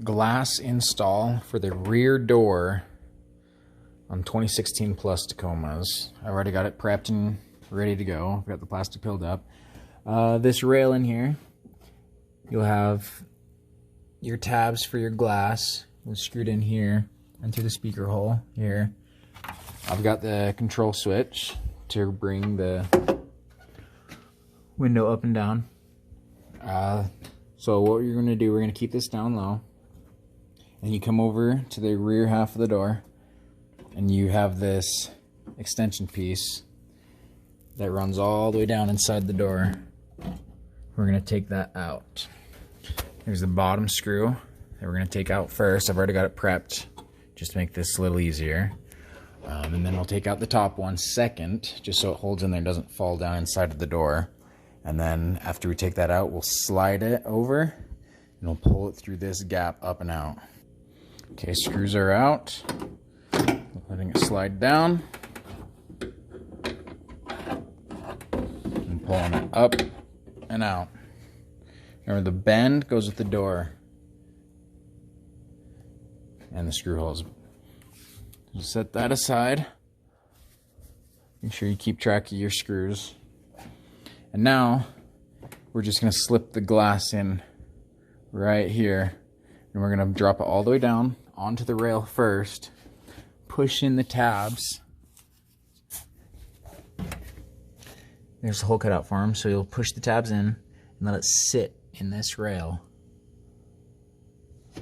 Glass install for the rear door on 2016 plus Tacomas. I already got it prepped and ready to go. I've got the plastic peeled up. This rail in here, you'll have your tabs for your glass. It's screwed in here and through the speaker hole here. I've got the control switch to bring the window up and down. So what you're going to do, we're going to keep this down low. And you come over to the rear half of the door, and you have this extension piece that runs all the way down inside the door. We're going to take that out. There's the bottom screw that we're going to take out first. I've already got it prepped just to make this a little easier. And then we'll take out the top one second, just so it holds in there and doesn't fall down inside of the door. And then after we take that out, we'll slide it over and we'll pull it through this gap up and out. Okay, screws are out. Letting it slide down. And pulling it up and out. Remember, the bend goes with the door. And the screw holes. Just set that aside. Make sure you keep track of your screws. And now, we're just going to slip the glass in right here. And we're going to drop it all the way down onto the rail first. Push in the tabs. There's a hole cut out for them, so you'll push the tabs in and let it sit in this rail.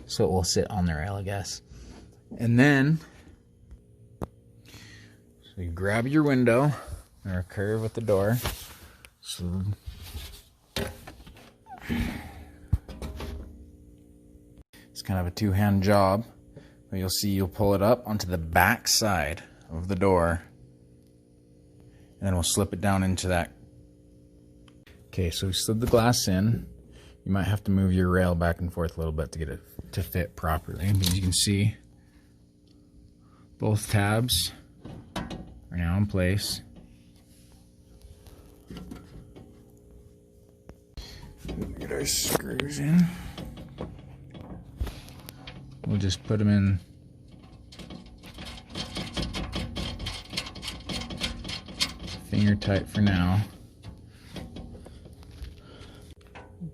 So it will sit on the rail, I guess. And then, so you grab your window or a curve with the door. So it's kind of a two-hand job. But you'll see you'll pull it up onto the back side of the door. And then we'll slip it down into that. Okay, so we slid the glass in. You might have to move your rail back and forth a little bit to get it to fit properly. But as you can see, both tabs are now in place. Get our screws in. We'll just put them in finger tight for now.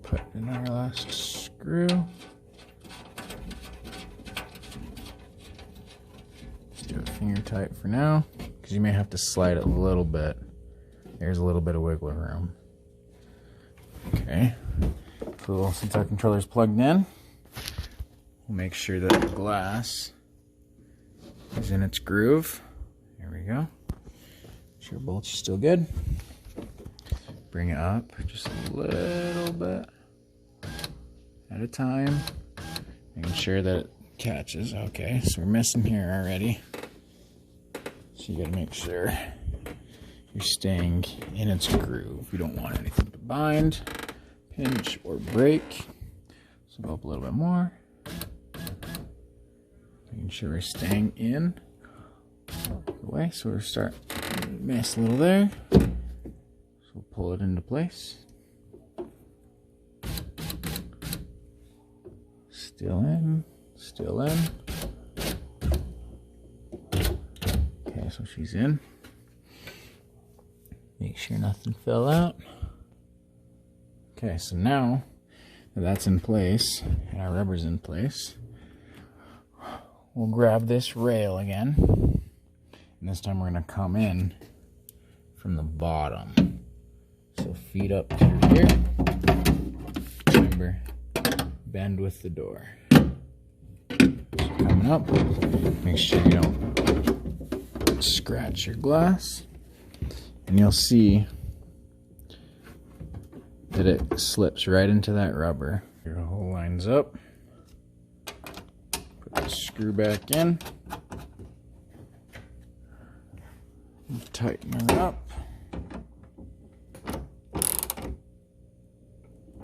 Put in our last screw. Just do it finger tight for now, because you may have to slide it a little bit. There's a little bit of wiggle room. Okay, cool. Since our controller's plugged in, we'll make sure that the glass is in its groove. There we go. Make sure bolts are still good. Bring it up just a little bit at a time. Making sure that it catches. Okay, so we're missing here already. So you gotta make sure you're staying in its groove. You don't want anything to bind, pinch, or break. So go up a little bit more. Making sure we're staying in the way. So we'll start mess a little there. So we'll pull it into place. Still in, still in. Okay, so she's in. Make sure nothing fell out. Okay, so now that that's in place and our rubber's in place, we'll grab this rail again. And this time we're going to come in from the bottom. So feet up through here. Remember, bend with the door. So coming up, make sure you don't scratch your glass. And you'll see that it slips right into that rubber. Your hole lines up. Put the screw back in. Tighten her up.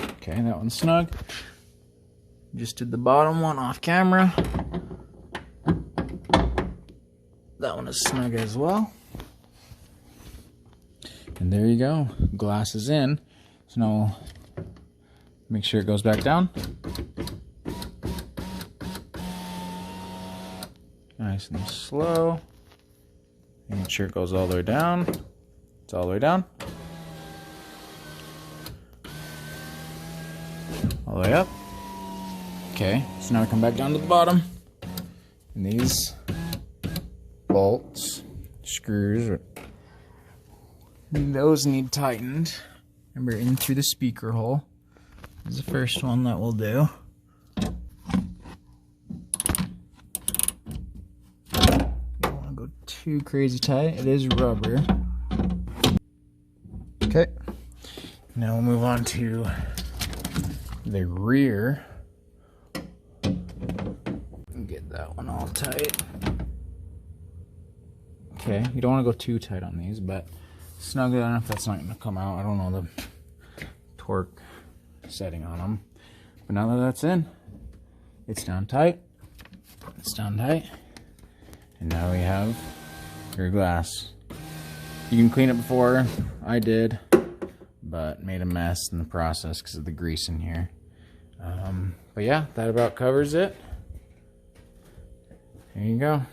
Okay, that one's snug. Just did the bottom one off camera. That one is snug as well. And there you go. Glass is in. So now we'll make sure it goes back down. nice and slow. Making sure it goes all the way down. It's all the way down. All the way up. Okay, so now we come back down to the bottom. And these bolts, screws, those need tightened. Remember, in through the speaker hole. This is the first one that we'll do. Don't want to go too crazy tight. It is rubber. Okay. Now we'll move on to the rear. Get that one all tight. Okay, you don't want to go too tight on these, but snug it enough that's not going to come out. I don't know the torque setting on them. But now that that's in, it's down tight. It's down tight. And now we have your glass. You can clean it before. I did, but made a mess in the process because of the grease in here. But yeah, that about covers it. There you go.